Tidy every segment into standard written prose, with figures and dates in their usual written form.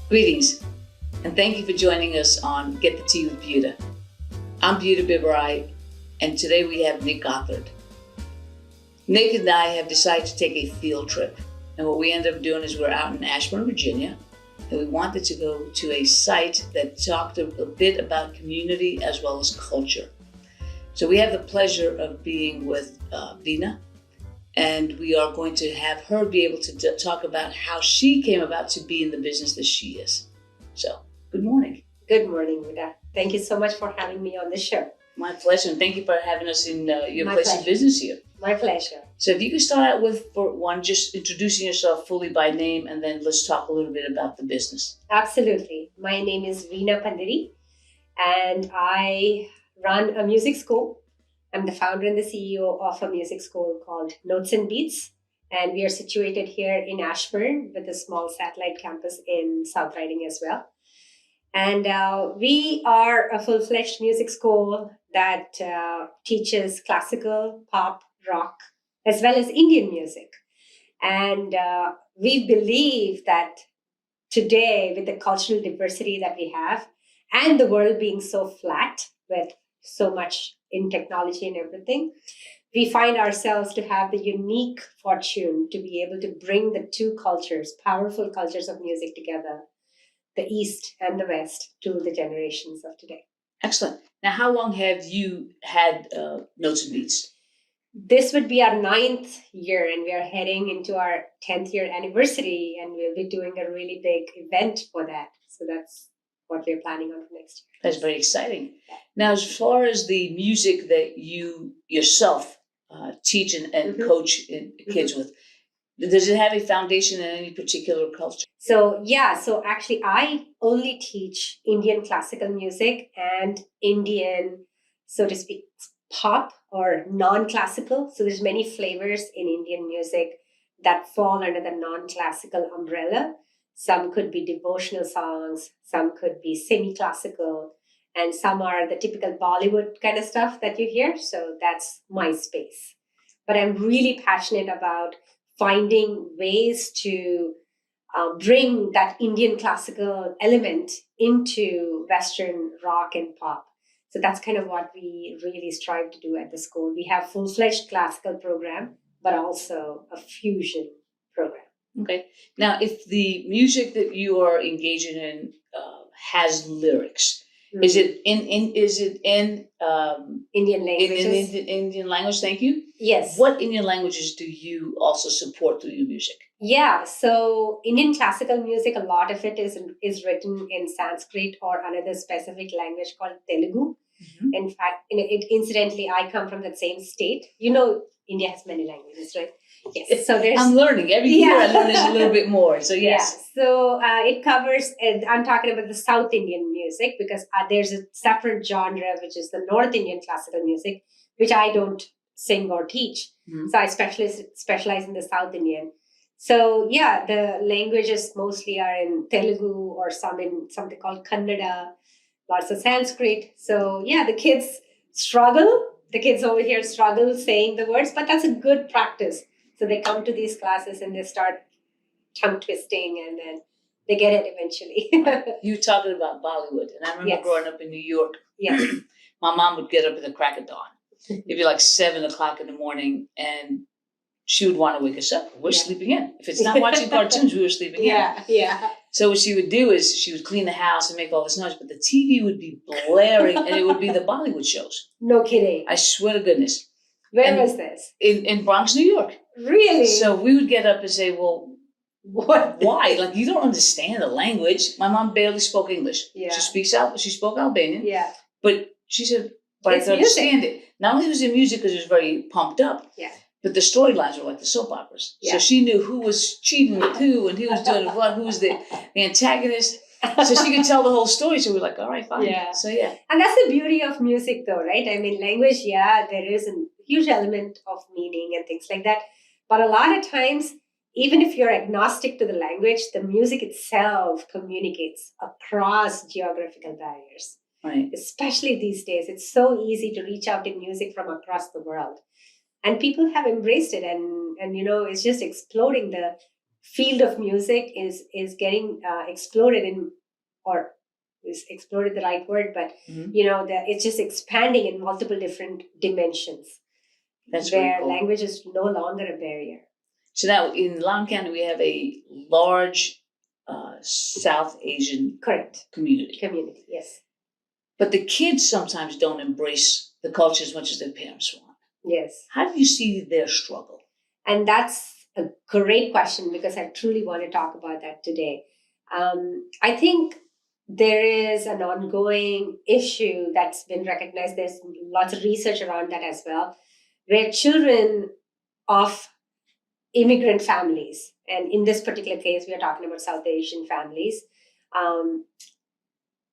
Greetings, and thank you for joining us on Get the Tea with Buda. I'm Buda Bibarai, and today we have Nick Gothard. Nick and I have decided to take a field trip, and what we ended up doing is we're out in Ashburn, Virginia, and we wanted to go to a site that talked a bit about community as well as culture. So we have the pleasure of being with Veena, and we are going to have her be able to talk about how she came about to be in the business that she is. So, good morning. Good morning, Buda. Thank you so much for having me on the show. My pleasure, and thank you for having us in your My place pleasure. of business here. My pleasure. So if you could start out with, for one, just introducing yourself fully by name, and then let's talk a little bit about the business. Absolutely. My name is Veena Pandiri, and I run a music school. I'm the founder and the CEO of a music school called Notes and Beats, and we are situated here in Ashburn with a small satellite campus in South Riding as well. And we are a full-fledged music school that teaches classical, pop, rock, as well as Indian music. And we believe that today, with the cultural diversity that we have, and the world being so flat with so much in technology and everything, we find ourselves to have the unique fortune to be able to bring the two cultures, powerful cultures of music together, the East and the West, to the generations of today. Excellent. Now, how long have you had Notes and Beats? This would be our 9th year, and we are heading into our 10th year anniversary, and we'll be doing a really big event for that. So that's what we're planning on for next year. That's very exciting. Now, as far as the music that you yourself teach and coach kids with, does it have a foundation in any particular culture? So actually I only teach Indian classical music and Indian, so to speak, pop or non-classical. So there's many flavors in Indian music that fall under the non-classical umbrella. Some could be devotional songs, some could be semi-classical, and some are the typical Bollywood kind of stuff that you hear. So that's my space. But I'm really passionate about finding ways to bring that Indian classical element into Western rock and pop. So that's kind of what we really strive to do at the school. We have full-fledged classical program, but also a fusion program. Okay. Now, if the music that you are engaging in has lyrics, is it in Indian languages? Indian language? Thank you. Yes. What Indian languages do you also support through your music? Yeah, so Indian classical music, a lot of it is written in Sanskrit or another specific language called Telugu. Mm-hmm. In fact, incidentally, I come from that same state. India has many languages, right? Yes. So I'm learning every year. I learn this a little bit more. So yes. Yeah. So it covers. I'm talking about the South Indian music because there's a separate genre which is the North Indian classical music, which I don't sing or teach. Mm-hmm. So I specialize in the South Indian. So yeah, the languages mostly are in Telugu or some in something called Kannada, lots of Sanskrit. So yeah, the kids over here struggle saying the words, but that's a good practice. So they come to these classes and they start tongue twisting, and then they get it eventually. You were talking about Bollywood, and I remember growing up in New York. Yes. My mom would get up at the crack of dawn. It'd be like 7 o'clock in the morning, and she would want to wake us up. We're sleeping in. If it's not watching cartoons, we were sleeping in. Yeah. So what she would do is she would clean the house and make all this noise, but the TV would be blaring, and it would be the Bollywood shows. No kidding. I swear to goodness. Where was this? In Bronx, New York. Really? So we would get up and say, well, what? Why? Like, you don't understand the language. My mom barely spoke English. Yeah. She spoke Albanian. Yeah. But she said, but I can understand it. Not only was it music because it was very pumped up. Yeah. But the storylines were like the soap operas. Yeah. So she knew who was cheating with who and who was doing what, who was the antagonist. So she could tell the whole story. So we're like, all right, fine. Yeah. So yeah. And that's the beauty of music though, right? I mean, language, there is a huge element of meaning and things like that. But a lot of times, even if you're agnostic to the language, the music itself communicates across geographical barriers. Right. Especially these days, it's so easy to reach out in music from across the world. And people have embraced it, and it's just exploding. The field of music is getting exploded in, or is exploded the right word, but it's just expanding in multiple different dimensions. That's where cool. Language is no longer a barrier. So now in Loudoun County, we have a large South Asian community. Community, yes. But the kids sometimes don't embrace the culture as much as their parents want. Yes. How do you see their struggle? And that's a great question, because I truly want to talk about that today. I think there is an ongoing issue that's been recognized. There's lots of research around that as well, where children of immigrant families, and in this particular case, we are talking about South Asian families.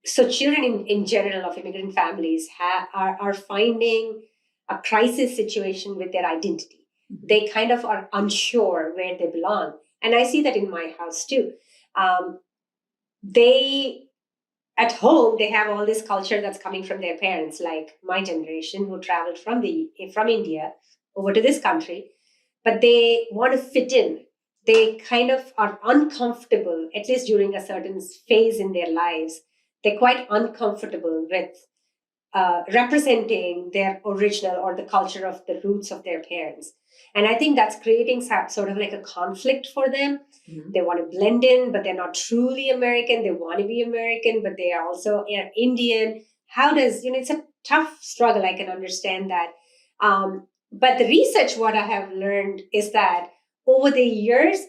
So children in general of immigrant families are finding a crisis situation with their identity. Mm-hmm. They kind of are unsure where they belong. And I see that in my house too. At home, they have all this culture that's coming from their parents, like my generation, who traveled from India over to this country, but they want to fit in. They kind of are uncomfortable, at least during a certain phase in their lives. They're quite uncomfortable with representing their original or the culture of the roots of their parents. And I think that's creating sort of like a conflict for them. Mm-hmm. They want to blend in, but they're not truly American. They want to be American, but they are also Indian. It's a tough struggle. I can understand that. But the research, what I have learned is that over the years,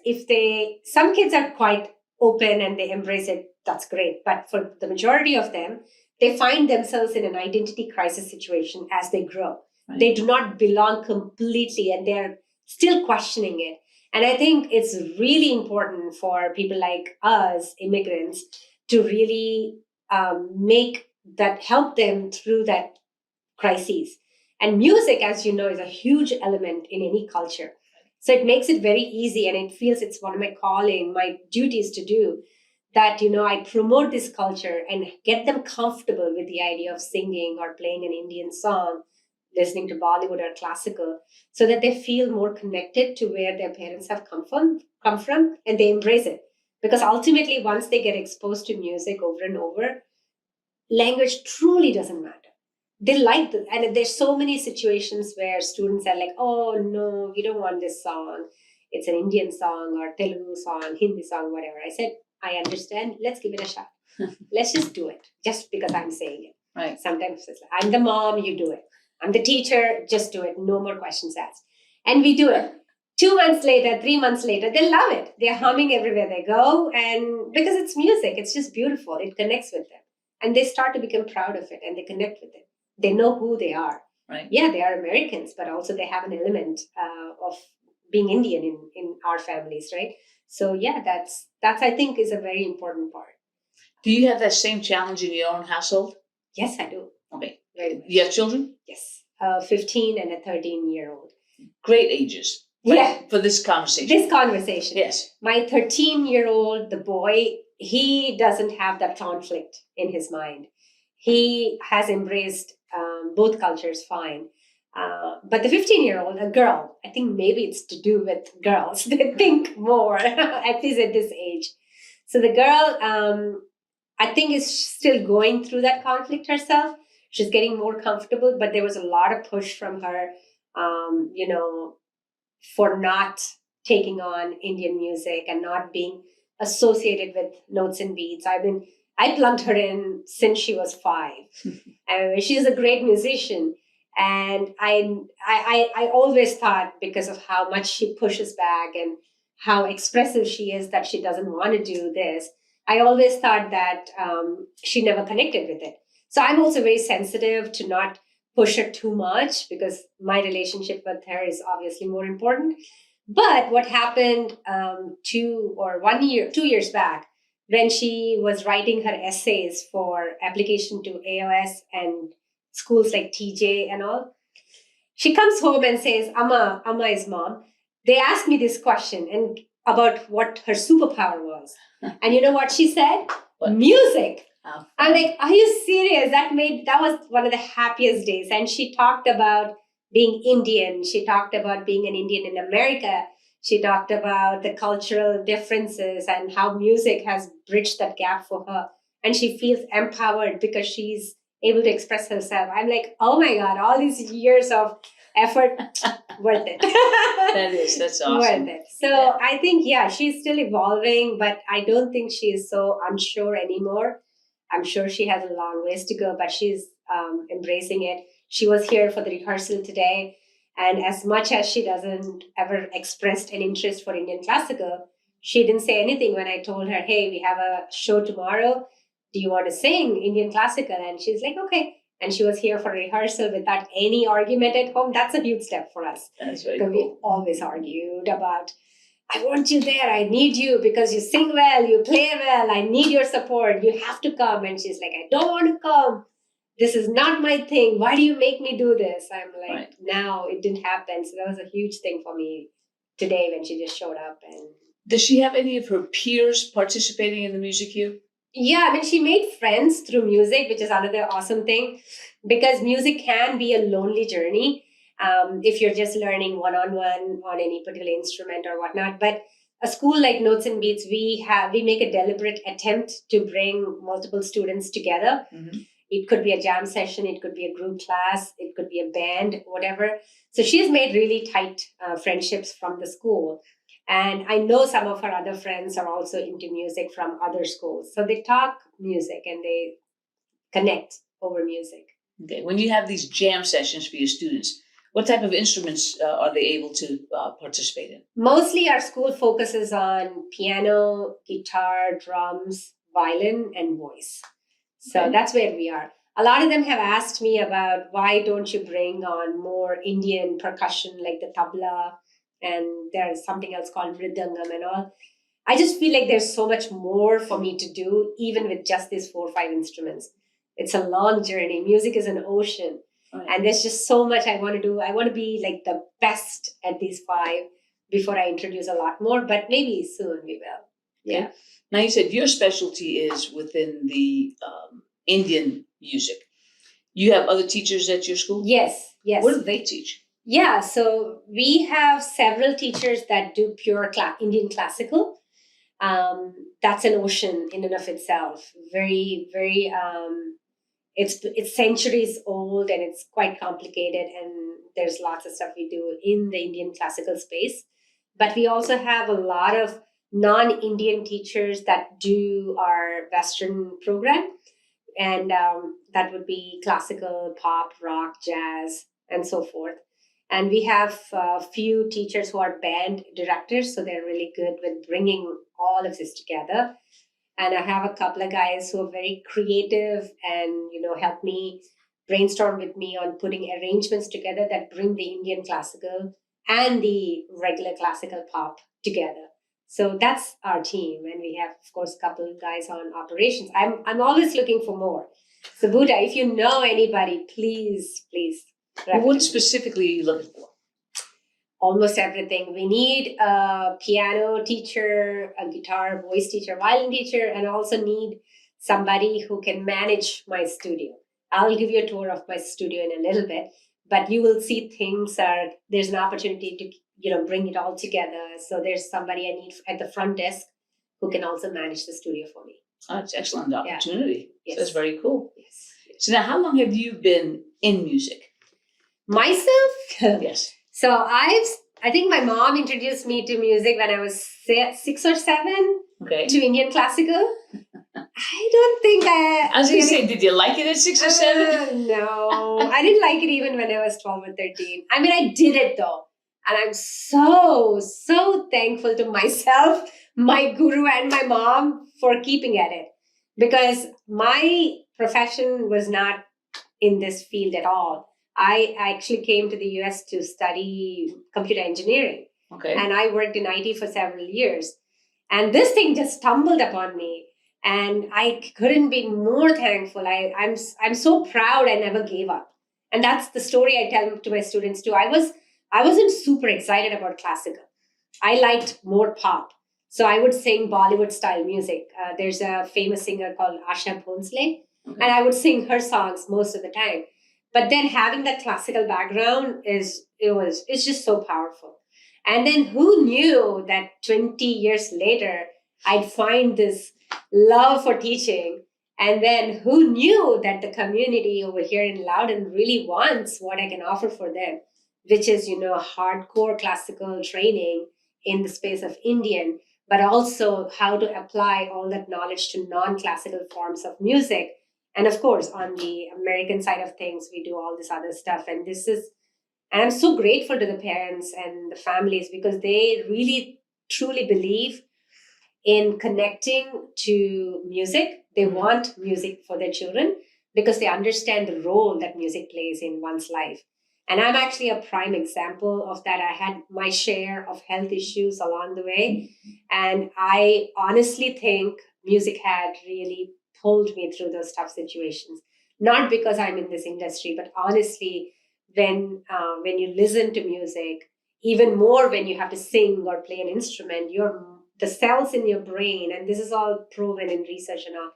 some kids are quite open and they embrace it, that's great. But for the majority of them, they find themselves in an identity crisis situation as they grow. Right. They do not belong completely and they're still questioning it. And I think it's really important for people like us, immigrants, to really help them through that crisis. And music, as you know, is a huge element in any culture. So it makes it very easy, and it feels it's one of my calling, my duties to do that, I promote this culture and get them comfortable with the idea of singing or playing an Indian song, listening to Bollywood or classical, so that they feel more connected to where their parents have come from, and they embrace it. Because ultimately, once they get exposed to music over and over, language truly doesn't matter. They like it. And there's so many situations where students are like, oh, no, we don't want this song. It's an Indian song or Telugu song, Hindi song, whatever. I said, I understand. Let's give it a shot. Let's just do it. Just because I'm saying it. Right. Sometimes it's like, I'm the mom, you do it. I'm the teacher, just do it. No more questions asked. And we do it. 2 months later, 3 months later, they love it. They're humming everywhere they go. And because it's music, it's just beautiful. It connects with them. And they start to become proud of it and they connect with it. They know who they are. Right. Yeah, they are Americans, but also they have an element of being Indian in our families, right? So yeah, that's I think is a very important part. Do you have that same challenge in your own household? Yes, I do. Okay. Very much. You have children? Yes. 15 and a 13-year-old. Great ages. Right? Yeah. For this conversation. Yes. My 13-year-old, the boy, he doesn't have that conflict in his mind. He has embraced both cultures fine. But the 15-year-old, a girl, I think maybe it's to do with girls. They think more, at least at this age. So the girl, I think, is still going through that conflict herself. She's getting more comfortable, but there was a lot of push from her, for not taking on Indian music and not being associated with notes and beats. I plugged her in since she was 5. And she's a great musician. And I always thought, because of how much she pushes back and how expressive she is, that she doesn't want to do this. I always thought that she never connected with it. So I'm also very sensitive to not push her too much, because my relationship with her is obviously more important. But what happened 2 years back, when she was writing her essays for application to AOS and schools like TJ and all, she comes home and says, Amma is mom. They asked me this question and about what her superpower was. And you know what she said? What? Music. Oh. I'm like, are you serious? That was one of the happiest days. And she talked about being Indian. She talked about being an Indian in America. She talked about the cultural differences and how music has bridged that gap for her. And she feels empowered because she's able to express herself. I'm like, oh my God, all these years of effort, worth it. That's awesome. Worth it. So I think, she's still evolving, but I don't think she is so unsure anymore. I'm sure she has a long ways to go, but she's embracing it. She was here for the rehearsal today. And as much as she doesn't ever expressed an interest for Indian classical, she didn't say anything when I told her, hey, we have a show tomorrow. Do you want to sing Indian classical? And she's like, okay. And she was here for rehearsal without any argument at home. That's a huge step for us. That's very cool. Because we always argued about, I want you there. I need you because you sing well, you play well. I need your support. You have to come. And she's like, I don't want to come. This is not my thing. Why do you make me do this? I'm like, now it didn't happen. So that was a huge thing for me today when she just showed up. And does she have any of her peers participating in the Music U? Yeah, I mean, she made friends through music, which is another awesome thing, because music can be a lonely journey if you're just learning one-on-one on any particular instrument or whatnot. But a school like Notes and Beats, we make a deliberate attempt to bring multiple students together. Mm-hmm. It could be a jam session, it could be a group class, it could be a band, whatever. So she's made really tight friendships from the school. And I know some of her other friends are also into music from other schools. So they talk music and they connect over music. Okay. When you have these jam sessions for your students, what type of instruments are they able to participate in? Mostly our school focuses on piano, guitar, drums, violin, and voice. So that's where we are. A lot of them have asked me about why don't you bring on more Indian percussion like the tabla, and there's something else called mridangam and all. I just feel like there's so much more for me to do, even with just these 4 or 5 instruments. It's a long journey. Music is an ocean. Right. And there's just so much I want to do. I want to be like the best at these 5 before I introduce a lot more, but maybe soon we will. Yeah. Okay. Now you said your specialty is within the Indian music. You have other teachers at your school? Yes. What do they teach? Yeah, so we have several teachers that do pure Indian classical. That's an ocean in and of itself. Very, very, it's centuries old and it's quite complicated, and there's lots of stuff we do in the Indian classical space. But we also have a lot of non-Indian teachers that do our Western program. And that would be classical, pop, rock, jazz, and so forth. And we have a few teachers who are band directors, so they're really good with bringing all of this together. And I have a couple of guys who are very creative and, help me brainstorm with me on putting arrangements together that bring the Indian classical and the regular classical pop together. So that's our team. And we have, of course, a couple of guys on operations. I'm always looking for more. So Buddha, if you know anybody, please. What specifically are you looking for? Almost everything. We need a piano teacher, a guitar, voice teacher, violin teacher, and also need somebody who can manage my studio. I'll give you a tour of my studio in a little bit, but you will see there's an opportunity to bring it all together. So there's somebody I need at the front desk who can also manage the studio for me. Oh, it's an excellent opportunity. Yeah. Yes. So that's very cool. Yes. So now, how long have you been in music? Myself? Yes. So I think my mom introduced me to music when I was 6 or 7 to Indian classical. I don't think I was going to say, did you like it at 6 or 7? No, I didn't like it even when I was 12 or 13. I mean, I did it though. And I'm so, so thankful to myself, my guru, and my mom for keeping at it. Because my profession was not in this field at all. I actually came to the US to study computer engineering. Okay. And I worked in IT for several years. And this thing just stumbled upon me. And I couldn't be more thankful. I'm so proud I never gave up. And that's the story I tell to my students too. I wasn't super excited about classical. I liked more pop. So I would sing Bollywood style music. There's a famous singer called Asha Bhonsle. And I would sing her songs most of the time. But then having that classical background it's just so powerful. And then who knew that 20 years later, I'd find this love for teaching. And then who knew that the community over here in Loudoun really wants what I can offer for them, which is, hardcore classical training in the space of Indian, but also how to apply all that knowledge to non-classical forms of music. And of course, on the American side of things, we do all this other stuff. And I'm so grateful to the parents and the families because they really truly believe in connecting to music. They want music for their children because they understand the role that music plays in one's life. And I'm actually a prime example of that. I had my share of health issues along the way. And I honestly think music had really pulled me through those tough situations. Not because I'm in this industry, but honestly, when you listen to music, even more when you have to sing or play an instrument, the cells in your brain, and this is all proven in research and all,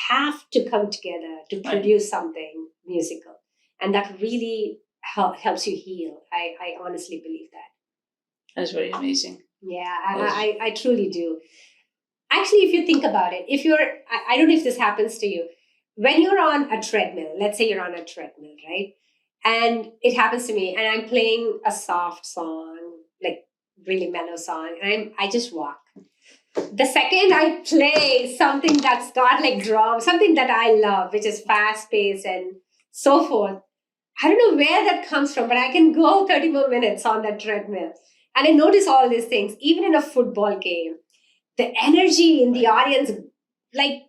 have to come together to produce something musical. And that really helps you heal. I honestly believe that. That's very amazing. Yeah, I truly do. Actually, if you think about it, I don't know if this happens to you, when you're on a treadmill, let's say you're on a treadmill, right? And it happens to me, and I'm playing a soft song, like really mellow song, and I just walk. The second I play something that's got like drums, something that I love, which is fast paced and so forth, I don't know where that comes from, but I can go 30 more minutes on that treadmill. And I notice all these things, even in a football game. The energy in the audience like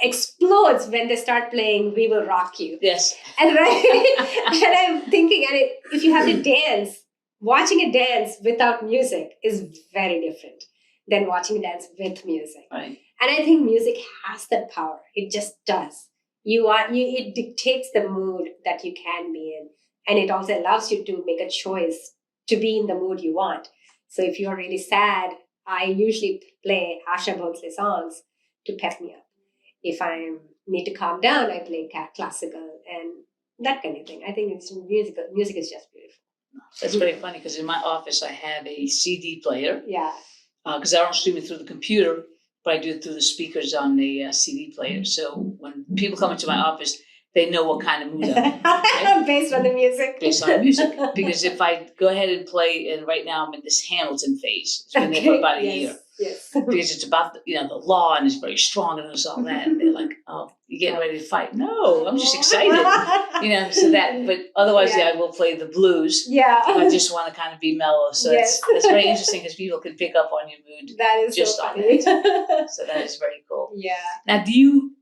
explodes when they start playing We Will Rock You. Yes. And and I'm thinking, if you have to dance, watching a dance without music is very different than watching a dance with music. Right. And I think music has that power. It just does. It dictates the mood that you can be in. And it also allows you to make a choice to be in the mood you want. So if you're really sad, I usually play Asha Bhosle songs to pep me up. If I need to calm down, I play classical and that kind of thing. I think it's musical. Music is just beautiful. That's very funny because in my office I have a CD player. Yeah. Because I don't stream it through the computer, but I do it through the speakers on the CD player. So when people come into my office, they know what kind of mood I'm in. Right? Based on the music. Based on the music. Because if I go ahead and play, and right now I'm in this Hamilton phase. It's been there for about a year. Yes. Because it's about the law and it's very strong and it's all that. And they're like, oh, you're getting ready to fight. No, I'm just excited. So that, but otherwise, I will play the blues. Yeah. I just want to kind of be mellow. So that's very interesting because people can pick up on your mood. That is just so on funny. that. So that is very cool. Yeah. Now, do you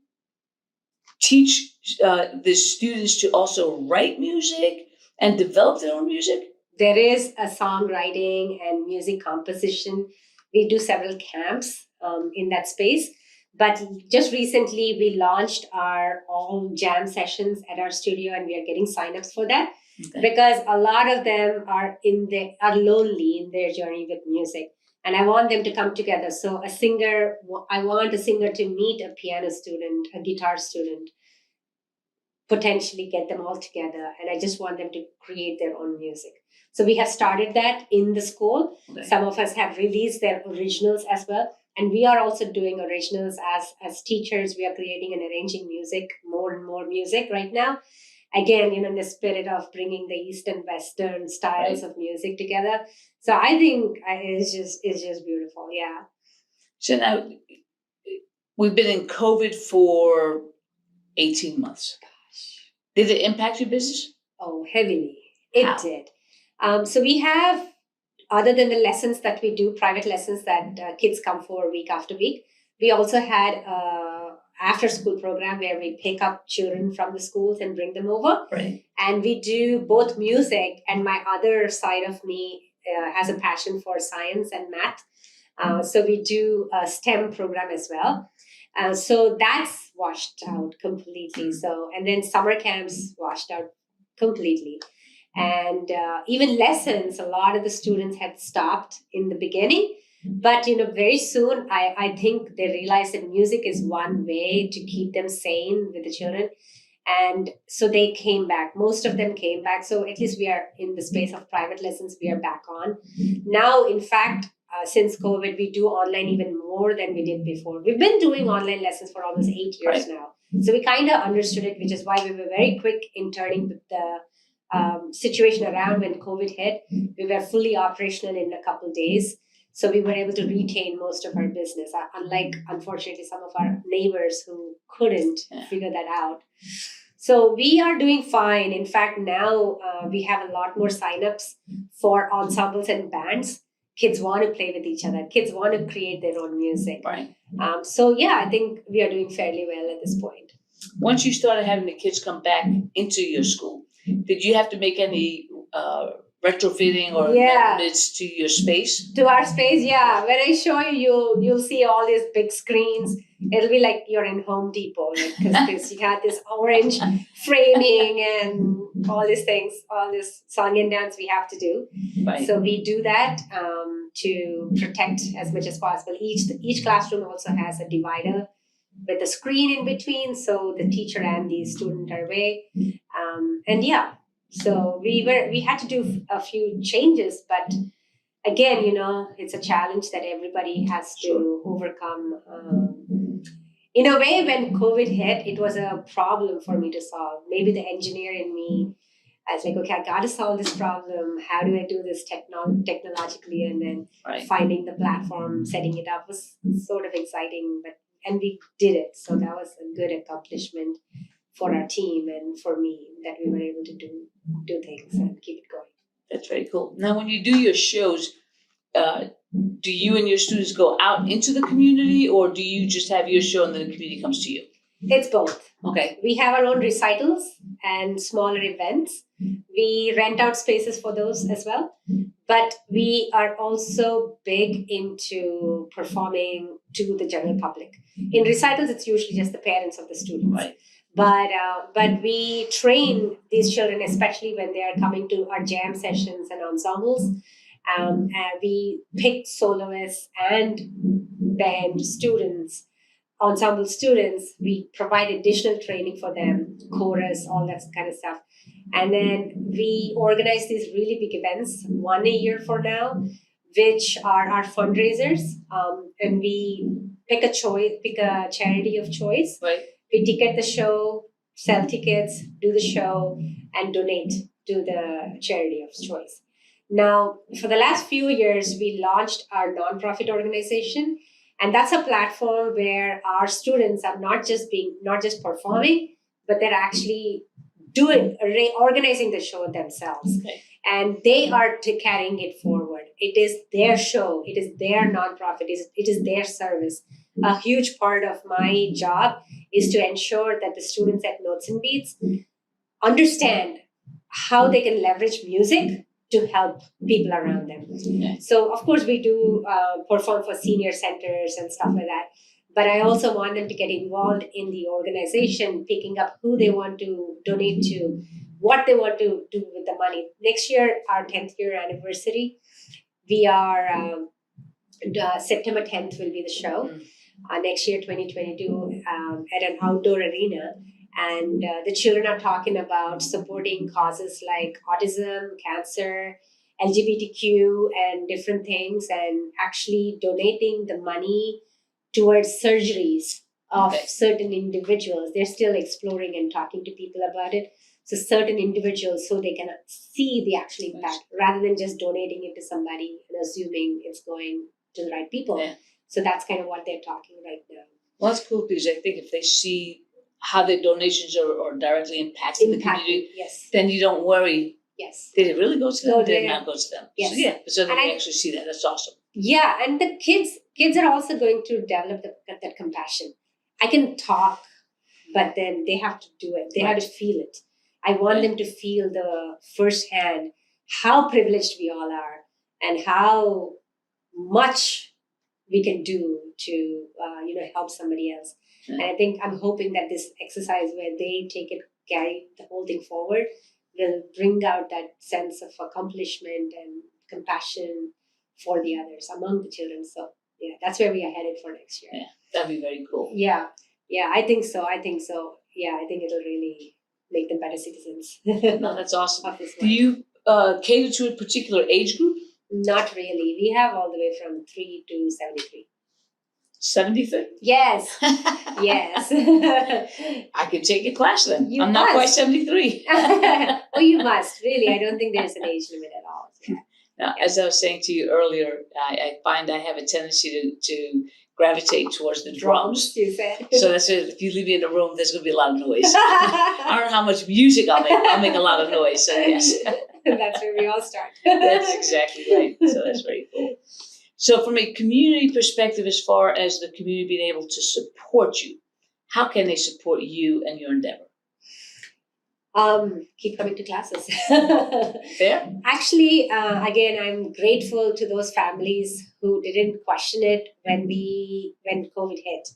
teach the students to also write music and develop their own music? There is a songwriting and music composition. We do several camps in that space. But just recently, we launched our all jam sessions at our studio, and we are getting signups for that because a lot of them are lonely in their journey with music, and I want them to come together. So I want a singer to meet a piano student, a guitar student, potentially get them all together, and I just want them to create their own music. So we have started that in the school. Okay. Some of us have released their originals as well. And we are also doing originals as teachers. We are creating and arranging music, more and more music right now. Again, in the spirit of bringing the East and Western styles of music together. So I think it's just beautiful. Yeah. So now we've been in COVID for 18 months. Gosh. Did it impact your business? Oh, heavily. It did. So we have, other than the lessons that we do, private lessons that kids come for week after week, we also had an after-school program where we pick up children from the schools and bring them over. Right. And we do both music, and my other side of me has a passion for science and math. So we do a STEM program as well. So that's washed out completely. So, and then summer camps washed out completely. And even lessons, a lot of the students had stopped in the beginning. But, very soon, I think they realized that music is one way to keep them sane with the children. And so they came back. Most of them came back. So at least we are in the space of private lessons, we are back on. Now, in fact, since COVID, we do online even more than we did before. We've been doing online lessons for almost 8 years now. So we kind of understood it, which is why we were very quick in turning the situation around when COVID hit. We were fully operational in a couple of days. So we were able to retain most of our business, unlike, unfortunately, some of our neighbors who couldn't figure that out. So we are doing fine. In fact, now we have a lot more signups for ensembles and bands. Kids want to play with each other. Kids want to create their own music. Right. So yeah, I think we are doing fairly well at this point. Once you started having the kids come back into your school, did you have to make any retrofitting or amendments to your space? To our space, yeah. When I show you, you'll see all these big screens. It'll be like you're in Home Depot, because you had this orange framing and all these things, all this song and dance we have to do. Right. So we do that to protect as much as possible. Each classroom also has a divider with a screen in between, so the teacher and the student are away. And yeah, so we had to do a few changes, but again, it's a challenge that everybody has to overcome. In a way, when COVID hit, it was a problem for me to solve. Maybe the engineer in me, I was like, okay, I got to solve this problem. How do I do this technologically? And then finding the platform, setting it up was sort of exciting, and we did it. So that was a good accomplishment for our team and for me, that we were able to do things and keep it going. That's very cool. Now, when you do your shows, do you and your students go out into the community, or do you just have your show and then the community comes to you? It's both. Okay. We have our own recitals and smaller events. We rent out spaces for those as well. But we are also big into performing to the general public. In recitals, it's usually just the parents of the students. Right. But we train these children, especially when they are coming to our jam sessions and ensembles. We pick soloists and band students, ensemble students. We provide additional training for them, chorus, all that kind of stuff. And then we organize these really big events, one a year for now, which are our fundraisers. And we pick a charity of choice. Right. We ticket the show, sell tickets, do the show, and donate to the charity of choice. Now, for the last few years, we launched our nonprofit organization, and that's a platform where our students are not just performing, but they're actually organizing the show themselves. Okay. And they are carrying it forward. It is their show. It is their nonprofit. It is their service. A huge part of my job is to ensure that the students at Notes and Beats understand how they can leverage music to help people around them. Okay. So, of course, we do perform for senior centers and stuff like that. But I also want them to get involved in the organization, picking up who they want to donate to, what they want to do with the money. Next year, our 10th year anniversary, we are, September 10th will be the show. Next year, 2022, at an outdoor arena. And the children are talking about supporting causes like autism, cancer, LGBTQ, and different things, and actually donating the money towards surgeries of certain individuals. They're still exploring and talking to people about it. So certain individuals, so they can see the actual impact rather than just donating it to somebody and assuming it's going to the right people. Yeah. So that's kind of what they're talking right now. Well, that's cool, because I think if they see how their donations are directly impacting the community, then you don't worry. Yes. Did it really go to them? Did it not go to them? Yes. So they actually see that. That's awesome. Yeah, and the kids are also going to develop that compassion. I can talk, but then they have to do it. They have to feel it. I want them to feel the firsthand how privileged we all are and how much we can do to help somebody else. And I'm hoping that this exercise where they carry the whole thing forward will bring out that sense of accomplishment and compassion for the others among the children. So yeah, that's where we are headed for next year. Yeah, that'd be very cool. Yeah, I think so. Yeah, I think it'll really make them better citizens. No, that's awesome. Of this Do world. you cater to a particular age group? Not really. We have all the way from 3 to 73. 73? Yes. Yes. I could take a class then. You I'm not quite must. 73. Oh, you must. Really, I don't think there's an age limit at all. Yeah. Now, as I was saying to you earlier, I find I have a tendency to gravitate towards the drums. You said. So that's it. If you leave me in a room, there's going to be a lot of noise. I don't know how much music I'll make. I'll make a lot of noise. So yes. That's where we all start. That's exactly right. So that's very cool. So from a community perspective, as far as the community being able to support you, how can they support you and your endeavor? Keep coming to classes. Fair? Actually, again, I'm grateful to those families who didn't question it when COVID hit.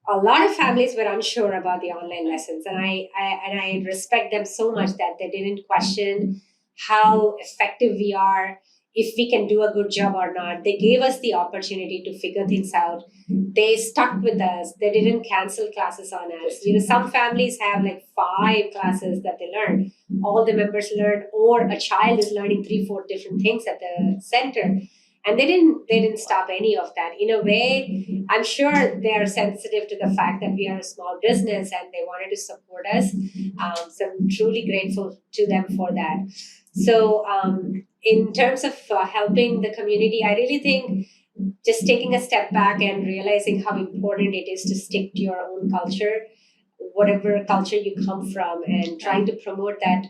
A lot of families were unsure about the online lessons, and I respect them so much that they didn't question how effective we are, if we can do a good job or not. They gave us the opportunity to figure things out. They stuck with us. They didn't cancel classes on us. Some families have like 5 classes that they learn. All the members learn, or a child is learning 3-4 different things at the center. And they didn't stop any of that. In a way, I'm sure they are sensitive to the fact that we are a small business and they wanted to support us. So I'm truly grateful to them for that. So in terms of helping the community, I really think just taking a step back and realizing how important it is to stick to your own culture, whatever culture you come from, and trying to promote that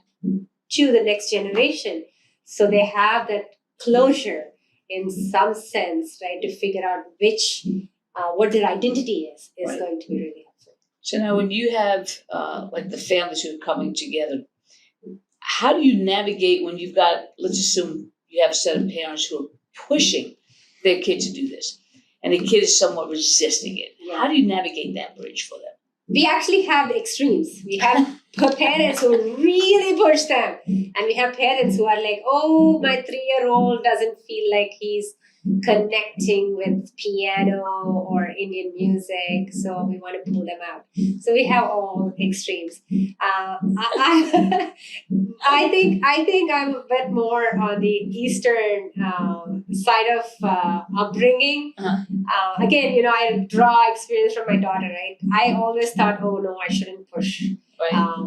to the next generation so they have that closure in some sense, right, to figure out what their identity is right. Going to be really helpful. So now when you have like the families who are coming together, how do you navigate when you've got, let's assume you have a set of parents who are pushing their kid to do this, and the kid is somewhat resisting it. Yeah. How do you navigate that bridge for them? We actually have extremes. We have parents who really push them, and we have parents who are like, oh, my 3-year-old doesn't feel like he's connecting with piano or Indian music, so we want to pull them out. So we have all extremes. I think I'm a bit more on the Eastern side of upbringing. Again, I draw experience from my daughter, right? I always thought, oh no, I shouldn't push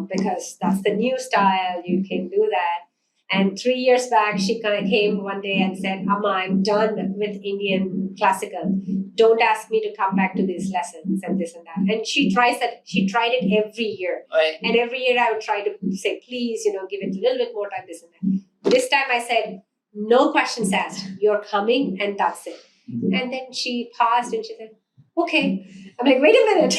because that's the new style. You can do that. And 3 years back, she kind of came one day and said, Amma, I'm done with Indian classical. Don't ask me to come back to these lessons and this and that. And she tried it every year. Right. And every year I would try to say, please, give it a little bit more time, this and that. This time I said, no questions asked. You're coming and that's it. And then she paused and she said, okay. I'm like, wait a minute.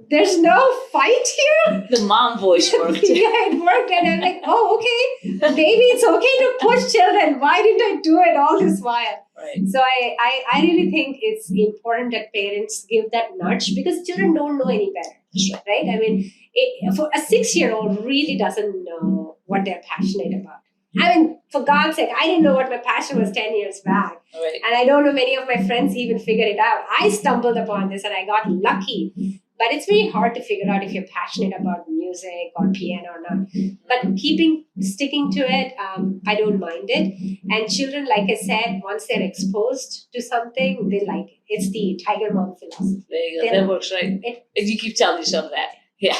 There's no fight here? The mom voice worked. Yeah, it worked. And I'm like, oh, okay. Maybe it's okay to push children. Why didn't I do it all this while? Right. So I really think it's important that parents give that nudge because children don't know any better. Right? I mean, for a 6-year-old really doesn't know what they're passionate about. I mean, for God's sake, I didn't know what my passion was 10 years back. Right. And I don't know many of my friends even figured it out. I stumbled upon this and I got lucky. But it's very hard to figure out if you're passionate about music or piano or not. But sticking to it, I don't mind it. And children, like I said, once they're exposed to something, they like it. It's the Tiger Mom philosophy. There you go. That works, right? You keep telling yourself that. Yeah.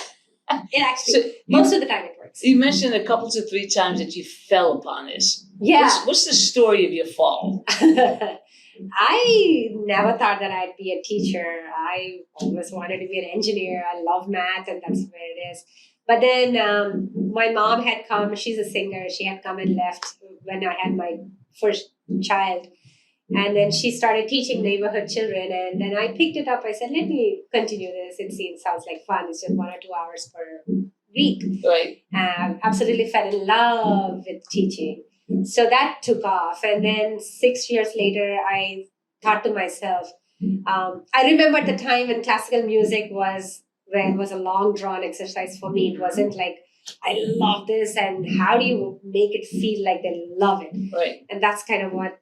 It actually, most of the time it works. You mentioned a couple to 3 times that you fell upon this. Yeah. What's the story of your fall? I never thought that I'd be a teacher. I always wanted to be an engineer. I love math and that's where it is. But then my mom had come. She's a singer. She had come and left when I had my first child. And then she started teaching neighborhood children. And then I picked it up. I said, let me continue this. Sounds like fun. It's just 1 or 2 hours per week. Right. Absolutely fell in love with teaching. So that took off. And then 6 years later, I thought to myself, I remember the time when classical music was a long drawn exercise for me. It wasn't like, I love this. And how do you make it feel like they love it? Right. And that's kind of what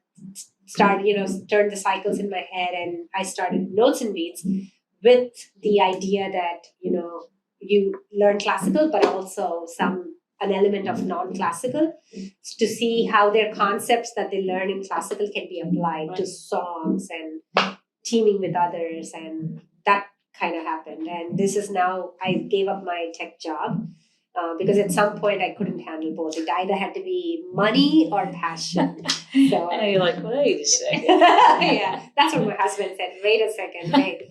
turned the cycles in my head. And I started Notes and Beats with the idea that, you learn classical, but also an element of non-classical, to see how their concepts that they learn in classical can be applied to songs and teaming with others, and that kind of happened. And this is now, I gave up my tech job because at some point I couldn't handle both. It either had to be money or passion. So and you're like, wait a second. yeah, that's what my husband said. Wait a second, wait.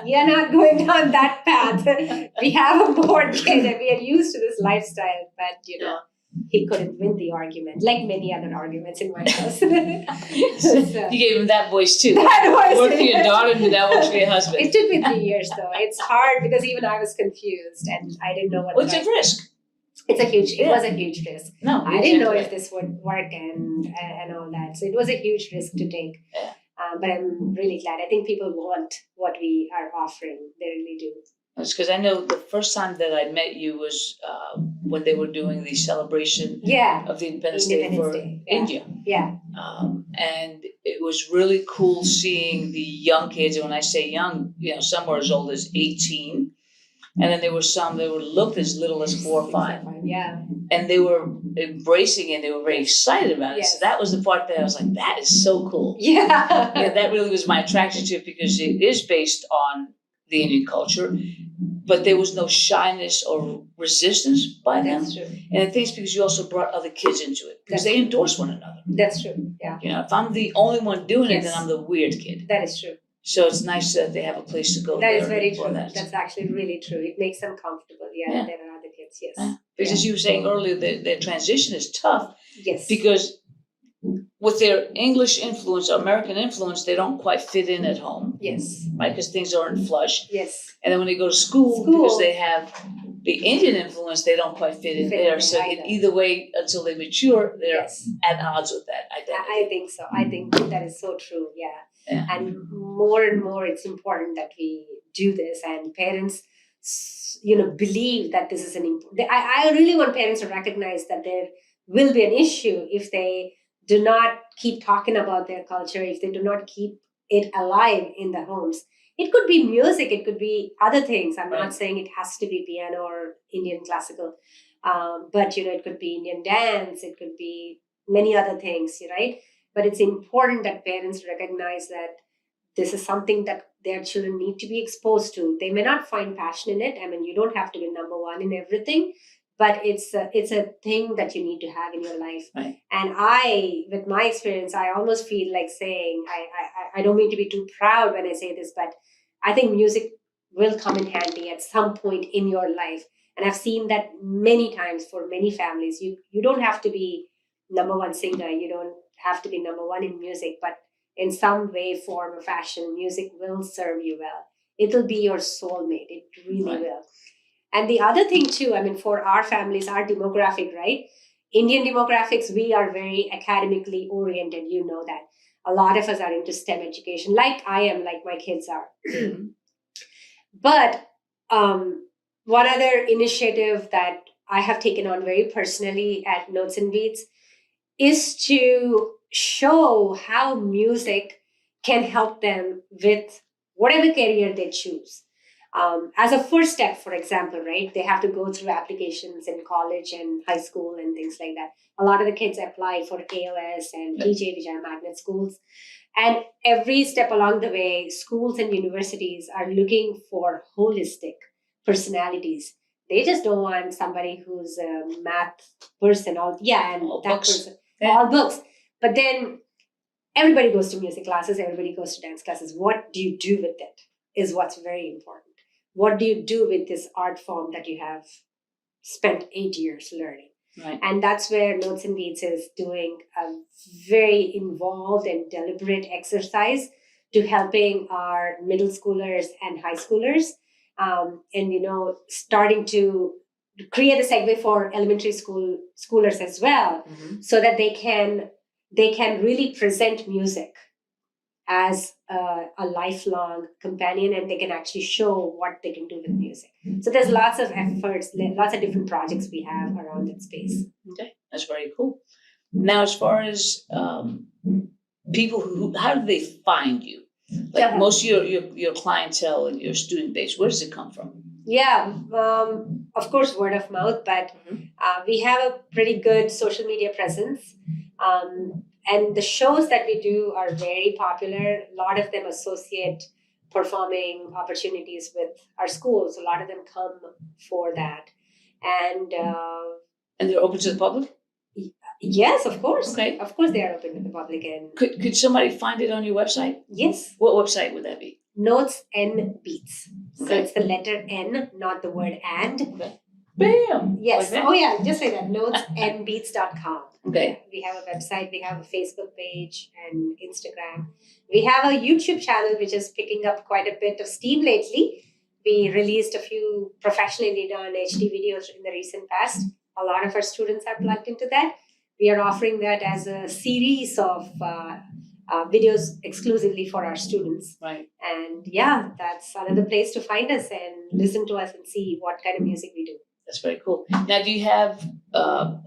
You're not going down that path. We have a board kid and we are used to this lifestyle, but he couldn't win the argument, like many other arguments in my house. You gave him that voice too. That voice. Work for your daughter and do that work for your husband. It took me 3 years though. It's hard because even I was confused and I didn't know what. What's a risk? It was a huge risk. No, I didn't know if this would work and all that. So it was a huge risk to take. Yeah. But I'm really glad. I think people want what we are offering. They really do. It's because I know the first time that I met you was when they were doing the celebration of the Independence Day for India. Yeah. And it was really cool seeing the young kids. And when I say young, some were as old as 18. And then there were some that were looked as little as 4 or 5. Yeah. And they were embracing it. They were very excited about it. Yes. So that was the part that I was like, that is so cool. Yeah. That really was my attraction to it because it is based on the Indian culture, but there was no shyness or resistance by them. That's true. And I think it's because you also brought other kids into it because they endorse one another. That's true. Yeah. If I'm the only one doing it, then I'm the weird kid. That is true. So it's nice that they have a place to go. That is very true. That's actually really true. It makes them comfortable. Yeah. There are other kids. Yes. Yeah. Because as you were saying earlier, their transition is tough. Yes. Because with their English influence, American influence, they don't quite fit in at home. Yes. Right? Because things aren't flush. Yes. And then when they go to school, because they have the Indian influence, they don't quite fit in there. So either way, until they mature, they're at odds with that identity. I think so. I think that is so true. Yeah. And more, it's important that we do this, and parents, believe that this is an important. I really want parents to recognize that there will be an issue if they do not keep talking about their culture, if they do not keep it alive in the homes. It could be music, it could be other things. I'm not saying it has to be piano or Indian classical, but it could be Indian dance, it could be many other things, right? But it's important that parents recognize that this is something that their children need to be exposed to. They may not find passion in it. I mean, you don't have to be number one in everything, but it's a thing that you need to have in your life. Right. And with my experience, I almost feel like saying, I don't mean to be too proud when I say this, but I think music will come in handy at some point in your life. And I've seen that many times for many families. You don't have to be number one singer. You don't have to be number one in music, but in some way, form, or fashion, music will serve you well. It will be your soulmate. It really will. And the other thing too, I mean, for our families, our demographic, right? Indian demographics, we are very academically oriented. You know that. A lot of us are into STEM education, like I am, like my kids are. But one other initiative that I have taken on very personally at Notes and Beats is to show how music can help them with whatever career they choose. As a first step, for example, right, they have to go through applications in college and high school and things like that. A lot of the kids apply for AOS and TJ, which are magnet schools. And every step along the way, schools and universities are looking for holistic personalities. They just don't want somebody who's a math person. All books. But then everybody goes to music classes, everybody goes to dance classes. What do you do with it is what's very important. What do you do with this art form that you have spent 8 years learning? Right. And that's where Notes and Beats is doing a very involved and deliberate exercise to helping our middle schoolers and high schoolers, and starting to create a segue for elementary schoolers as well, so that they can really present music as a lifelong companion, and they can actually show what they can do with music. So there's lots of efforts, lots of different projects we have around that space. Okay, that's very cool. Now, as far as people how do they find you? Like most of your clientele and your student base, where does it come from? Yeah, of course, word of mouth, but we have a pretty good social media presence. And the shows that we do are very popular. A lot of them associate performing opportunities with our schools. A lot of them come for that. And And they're open to the public? Yes, of course. Okay. Of course, they are open to the public. And Could somebody find it on your website? Yes. What website would that be? Notes and Beats. So Okay. it's the letter N, not the word and. Okay. Bam! Yes. Like that? Oh, yeah. Just say that. Notesandbeats.com. Okay. We have a website, we have a Facebook page and Instagram. We have a YouTube channel which is picking up quite a bit of steam lately. We released a few professionally done HD videos in the recent past. A lot of our students are plugged into that. We are offering that as a series of videos exclusively for our students. Right. And yeah, that's another place to find us and listen to us and see what kind of music we do. That's very cool. Now, do you have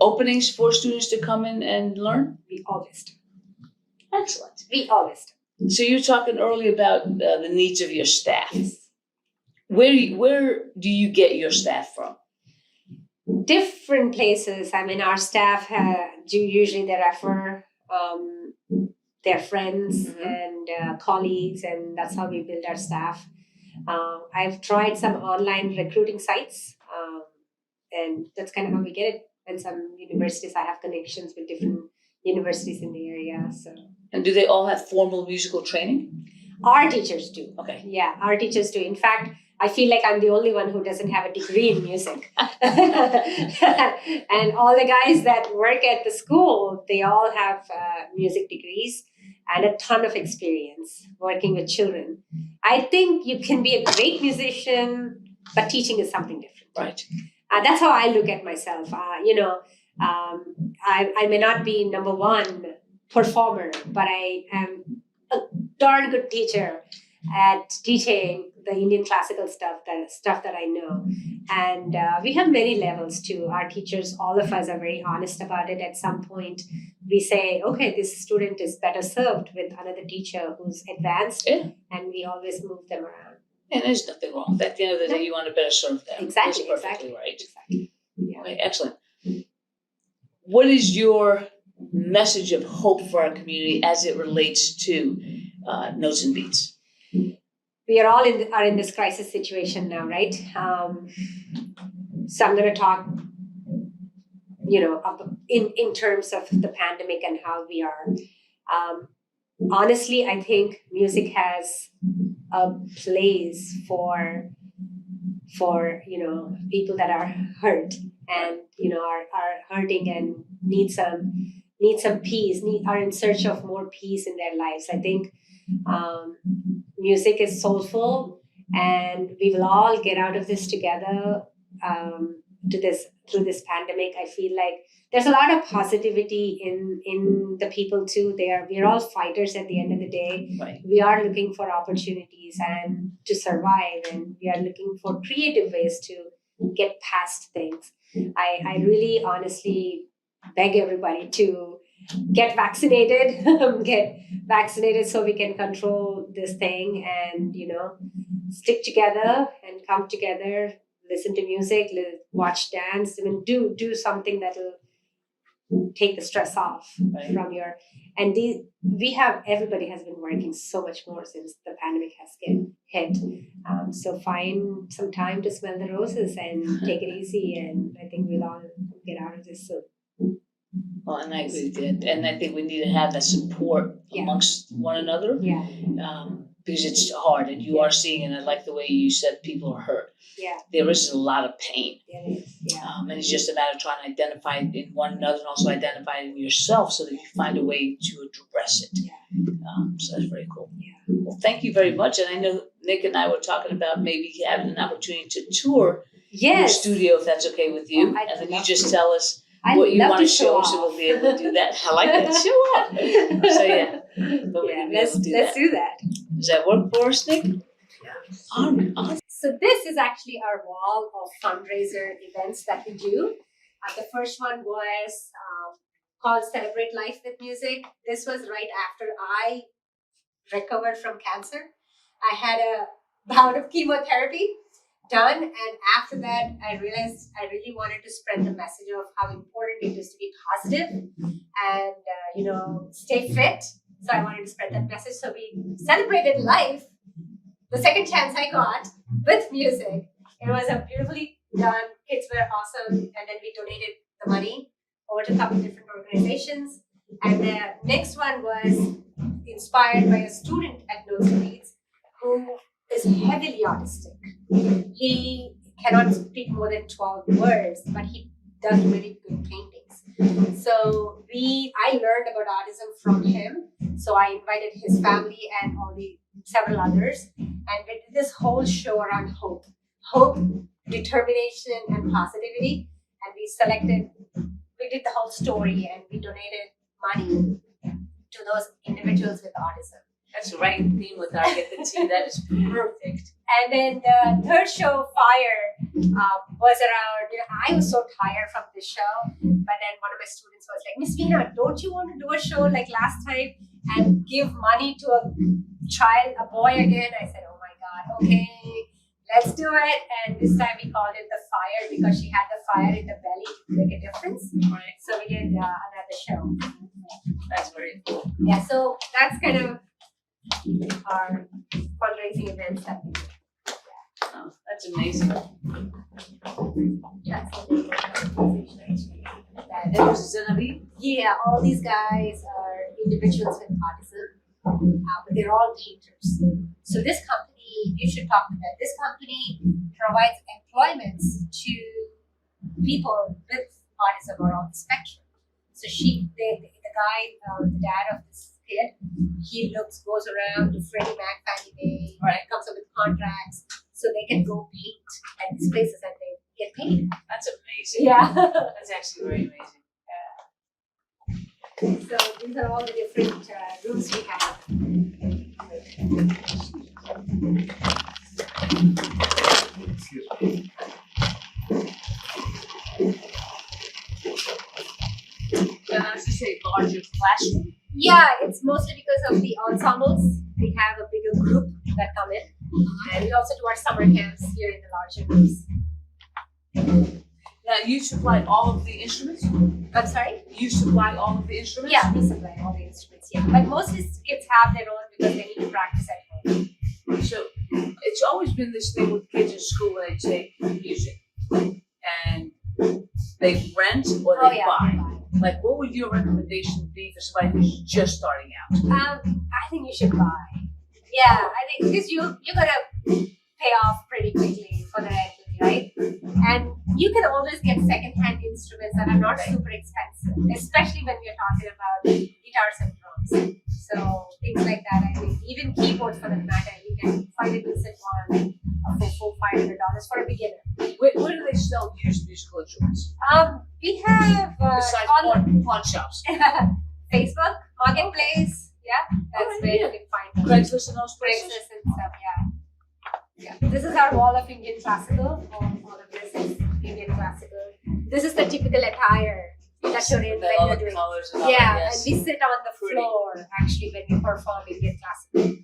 openings for students to come in and learn? We always do. Excellent. We always do. So you were talking earlier about the needs of your staff. Yes. Where do you get your staff from? Different places. I mean, our staff do usually they refer their friends and colleagues, and that's how we build our staff. I've tried some online recruiting sites, and that's kind of how we get it. And some universities, I have connections with different universities in the area. So. And do they all have formal musical training? Our teachers do. Okay. Yeah, our teachers do. In fact, I feel like I'm the only one who doesn't have a degree in music. And all the guys that work at the school, they all have music degrees and a ton of experience working with children. I think you can be a great musician, but teaching is something different. Right. That's how I look at myself. I may not be number one performer, but I am a darn good teacher at teaching the Indian classical stuff that I know. And we have many levels too. Our teachers, all of us are very honest about it. At some point, we say, okay, this student is better served with another teacher who's advanced, and we always move them around. And there's nothing wrong with that. At the end of the day, you want to better serve them. Exactly. That's perfectly right. Exactly. Yeah. Okay, excellent. What is your message of hope for our community as it relates to Notes and Beats? We are all in this crisis situation now, right? So I'm going to talk, in terms of the pandemic and how we are. Honestly, I think music has a place for people that are hurt and are hurting and need some peace, are in search of more peace in their lives. I think music is soulful, and we will all get out of this together through this pandemic. I feel like there's a lot of positivity in the people too. We're all fighters at the end of the day. Right. We are looking for opportunities and to survive, and we are looking for creative ways to get past things. I really honestly beg everybody to get vaccinated, so we can control this thing and, stick together and come together, listen to music, watch dance, do something that'll take the stress off from your, and everybody has been working so much more since the pandemic has hit. So find some time to smell the roses and take it easy. And I think we'll all get out of this soon. Well, and I agree with you. And I think we need to have that support amongst one another. Yeah. Because it's hard, and you are seeing, and I like the way you said people are hurt. Yeah. There is a lot of pain. There is. Yeah. And it's just a matter of trying to identify it in one another and also identify it in yourself so that you find a way to address it. Yeah. So that's very cool. Yeah. Well, thank you very much. And I know Nick and I were talking about maybe having an opportunity to tour your studio, if that's okay with you. And then you just tell us what you want to show us, and we'll be able to do that. I like that. Show off. So yeah, let's do that. Does that work for us, Nick? Yeah. So this is actually our wall of fundraiser events that we do. The first one was called Celebrate Life with Music. This was right after I recovered from cancer. I had a bout of chemotherapy. done. And after that, I realized I really wanted to spread the message of how important it is to be positive and, stay fit. So I wanted to spread that message. So we celebrated life, the second chance I got with music. It was a beautifully done. Kids were awesome. And then we donated the money over to a couple of different organizations. And the next one was inspired by a student at Loudoun who is heavily autistic. He cannot speak more than 12 words, but he does really good paintings. So I learned about autism from him. So I invited his family and several others, and we did this whole show around hope, determination, and positivity. And we did the whole story, and we donated money to those individuals with autism. That's right in theme with our Get the Tea. That is perfect. And then the third show, Fire, was around, I was so tired from this show. But then one of my students was like, Miss Veena, don't you want to do a show like last time and give money to a boy again? I said, oh my God, okay, let's do it. And this time we called it The Fire because she had the fire in the belly to make a difference. Right. So we did another show. That's very cool. Yeah, so that's kind of our fundraising events that we do. Oh, that's amazing. That's the organization. And it was Zenavi? Yeah, all these guys are individuals with autism, but they're all painters. So this company, you should talk to them. This company provides employments to people with autism or on the spectrum. So the dad of this kid, he goes around to Freddie Mac, Fannie Mae, right, comes up with contracts so they can go paint at these places and they get paid. That's amazing. Yeah. That's actually very amazing. So these are all the different rooms we have. Excuse me. Can I just say larger classroom? Yeah, it's mostly because of the ensembles. We have a bigger group that come in. And we also do our summer camps here in the larger groups. Now, you supply all of the instruments? I'm sorry? You supply all of the instruments? Yeah, we supply all the instruments, yeah. But most kids have their own because they need to practice at home. So, it's always been this thing with kids in school when they take music. And they rent or they buy. Like, what would your recommendation be for somebody who's just starting out? I think you should buy. Yeah, I think because you're gonna pay off pretty quickly for the rental, right? And you can always get second-hand instruments that are not super expensive, especially when we're talking about guitars and drums. So things like that, I think. Even keyboards for that matter, you can find a decent one for $400-$500 for a beginner. Where do they sell used musical instruments? We have Besides pawn shops. Facebook, Marketplace. Yeah, that's where you can find them. Craigslist and those places? Craigslist and stuff, yeah. This is our wall of Indian classical. All of this is Indian classical. This is the typical attire that you're in when you're doing. Colors and all And we sit on the floor actually when we perform Indian classical,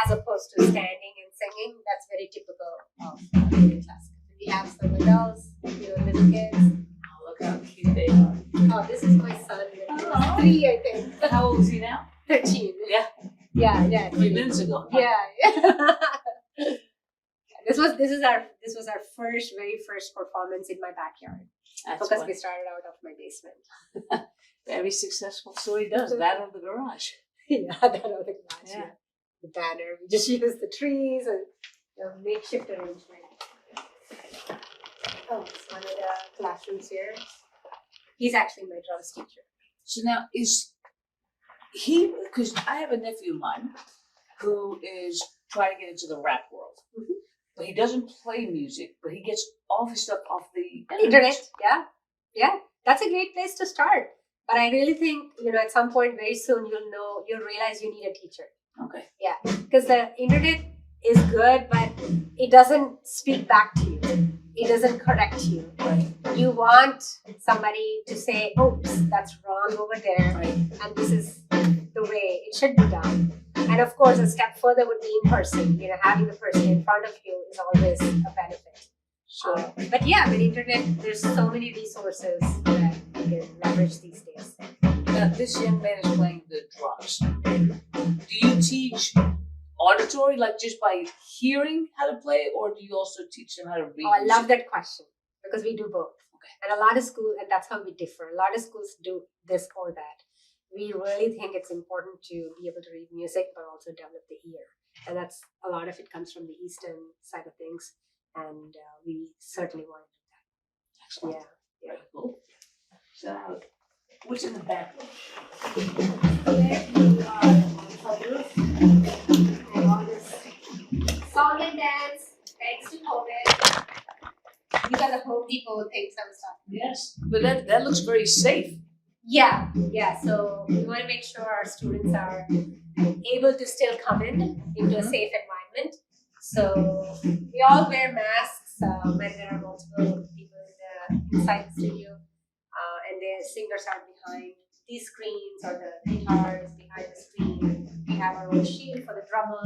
as opposed to standing and singing. That's very typical of Indian classical. We have some adults, little kids. Oh, look how cute they are. Oh, this is my son. He's 3, I think. How old is he now? 13. Yeah. Yeah. 3 minutes ago. Yeah. This was our very first performance in my backyard. That's because fun. we started out of my basement. Very successful. So he does that in the garage. Yeah, that out of the garage. Yeah. The banner. We just use the trees and the makeshift arrangement. Oh, it's one of the classrooms here. He's actually my drums teacher. So now is he, because I have a nephew of mine who is trying to get into the rap world. Mm-hmm. But he doesn't play music, but he gets all his stuff off the internet. Yeah. That's a great place to start. But I really think, at some point very soon you'll realize you need a teacher. Okay. Yeah. Because the internet is good, but it doesn't speak back to you. It doesn't correct you. Right. You want somebody to say, oops, that's wrong over there. Right. And this is the way it should be done. And of course, a step further would be in person. Having the person in front of you is always a benefit. Sure. But yeah, with internet, there's so many resources that you can leverage these days. Now, this young man is playing the drums. Do you teach auditory, like just by hearing how to play, or do you also teach them how to read? Oh, I love music? that question because we do both. Okay. And a lot of schools, and that's how we differ. A lot of schools do this or that. We really think it's important to be able to read music, but also develop the ear. And that's a lot of it comes from the Eastern side of things. And we certainly want to do that. Excellent. Yeah. Very cool. So, what's in the back? There we are on the roof. And all this song and dance, thanks to COVID. These are the Home Depot things and stuff. Yes, but that looks very safe. Yeah. So we want to make sure our students are able to still come into a safe environment. So we all wear masks when there are multiple people inside the studio, and the singers are behind these screens or the guitars behind the screen. We have our own shield for the drummer.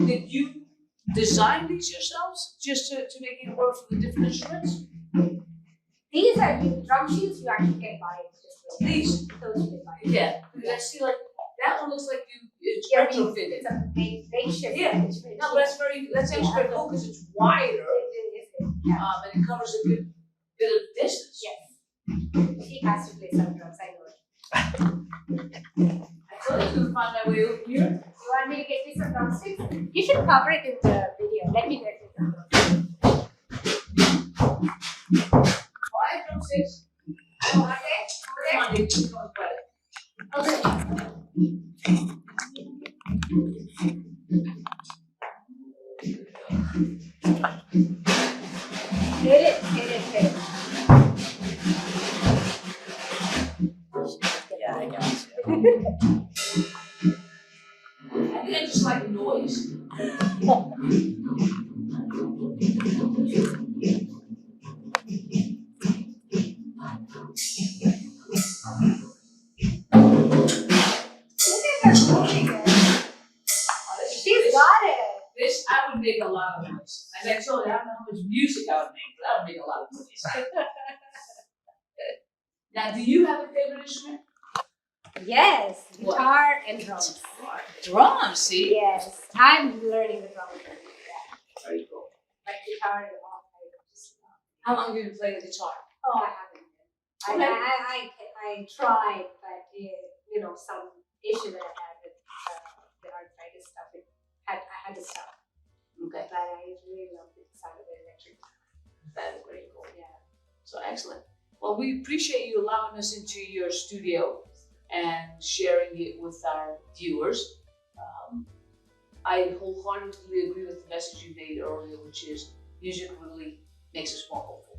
Did you design these yourselves just to make it work for the different instruments? These are drum shields you actually can buy. These? Those you can buy. Yeah, because I see like that one looks like it's Yeah, retrofitted. it's a makeshift. Yeah. It's very No, but that's actually very cool because it's wider Yeah. and it covers a good bit of distance. Yes. She has to play some drums, I know it. I told you I was gonna find my way over here. You want me to get you some drumsticks? You should cover it in the video. Let me get you some drumsticks. Oh, I have drumsticks. Oh, are they? Come on, dude. Come on, grab it. Okay. Hit it. Yeah, I got you. I think I just like noise. She's got it. This, I would make a lot of noise. As I told you, I don't know how much music I would make, but I would make a lot of noise. Now, do you have a favorite instrument? Yes, What? guitar and drums. Drums, see? Yes, I'm learning the drums. Yeah. Very cool. But guitar is all I just love. How long have you been playing the guitar? Oh, I haven't. Okay. I tried, but some issue that I had with the arthritis stuff, I had to stop. Okay. But I really love the sound of the electric guitar. That is very cool. Yeah. So excellent. Well, we appreciate you allowing us into your studio and sharing it with our viewers. I wholeheartedly agree with the message you made earlier, which is music really makes us more hopeful.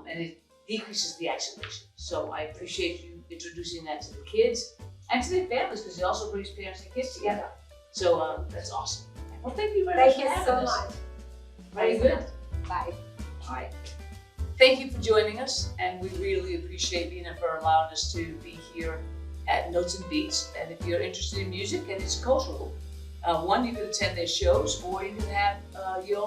And it decreases the isolation. So I appreciate you introducing that to the kids and to their families, because it also brings parents and kids together. So that's awesome. Well, thank you very much. Thank you so much. Very good. Bye. All right. Thank you for joining us, and we really appreciate Veena for allowing us to be here at Notes and Beats. And if you're interested in music and it's cultural, one, you can attend their shows, or you can have your own